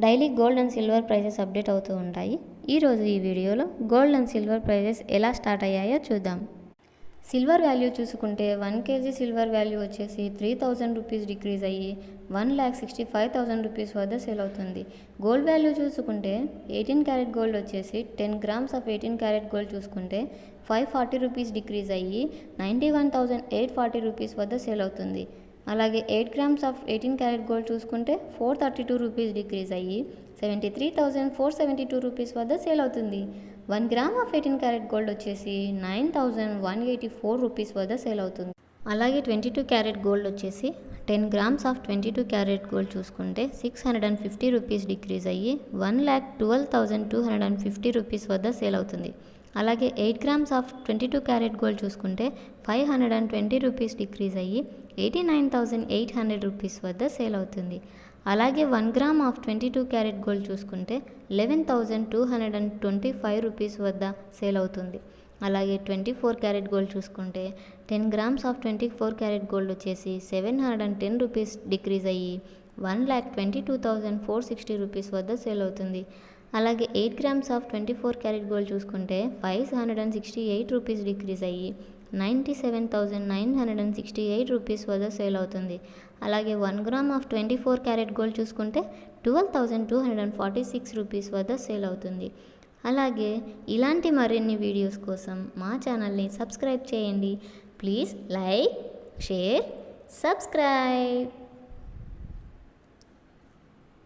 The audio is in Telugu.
Daily gold and silver prices update అవుతూ ఉంటాయి. ఈరోజు ఈ వీడియోలో గోల్డ్ అండ్ సిల్వర్ ప్రైసెస్ ఎలా స్టార్ట్ అయ్యాయో చూద్దాం. సిల్వర్ వాల్యూ చూసుకుంటే 1 kg సిల్వర్ వాల్యూ వచ్చేసి 3000 రూపీస్ డిక్రీజ్ అయ్యి 1,65,000 రూపీస్ వద్ద సేల్ అవుతుంది. గోల్డ్ వాల్యూ చూసుకుంటే 18 క్యారెట్ గోల్డ్ వచ్చేసి 10 గ్రామ్స్ ఆఫ్ 18 క్యారెట్ గోల్డ్ చూసుకుంటే 540 రూపీస్ డిక్రీజ్ అయ్యి 91,840 రూపీస్ వద్ద సేల్ అవుతుంది. అలాగే 8 గ్రామ్స్ ఆఫ్ 18 క్యారెట్ గోల్డ్ చూసుకుంటే 432 రూపీస్ డిక్రీజ్ అయ్యి 73,472 రూపీస్ వద్ద సేల్ అవుతుంది. 1 గ్రామ్ ఆఫ్ 18 క్యారెట్ గోల్డ్ వచ్చేసి 9,184 రూపీస్ వద్ద సేల్ అవుతుంది. అలాగే 22 క్యారెట్ గోల్డ్ వచ్చేసి 10 గ్రామ్స్ ఆఫ్ 22 క్యారెట్ గోల్డ్ చూసుకుంటే 650 రూపీస్ డిక్రీజ్ అయ్యి 1,12,250 రూపీస్ వద్ద సేల్ అవుతుంది. అలాగే 8 గ్రామ్స్ ఆఫ్ 22 క్యారెట్ గోల్డ్ చూసుకుంటే 520 రూపీస్ డిక్రీజ్ అయ్యి 89,800 రూపీస్ వద్ద సేల్ అవుతుంది. అలాగే 1 గ్రామ్ ఆఫ్ 22 క్యారెట్ గోల్డ్ చూసుకుంటే 11,225 రూపీస్ వద్ద సేల్ అవుతుంది. అలాగే 24 క్యారెట్ గోల్డ్ చూసుకుంటే 10 గ్రామ్స్ ఆఫ్ 24 క్యారెట్ గోల్డ్ వచ్చేసి 710 రూపీస్ డిక్రీజ్ అయ్యి 1,22,460 రూపీస్ వద్ద సేల్ అవుతుంది. అలాగే 8 గ్రామ్స్ ఆఫ్ 24 క్యారెట్ గోల్డ్ చూసుకుంటే 568 రూపీస్ డిక్రీజ్ అయ్యి 97,968 రూపీస్ వద్ద సేల్ అవుతుంది. అలాగే 1 గ్రామ్ ఆఫ్ 24 క్యారెట్ గోల్డ్ చూసుకుంటే 12,246 రూపీస్ వద్ద సేల్ అవుతుంది. అలాగే ఇలాంటి మరిన్ని వీడియోస్ కోసం మా ఛానల్ని సబ్స్క్రైబ్ చేయండి. Please like, share, subscribe.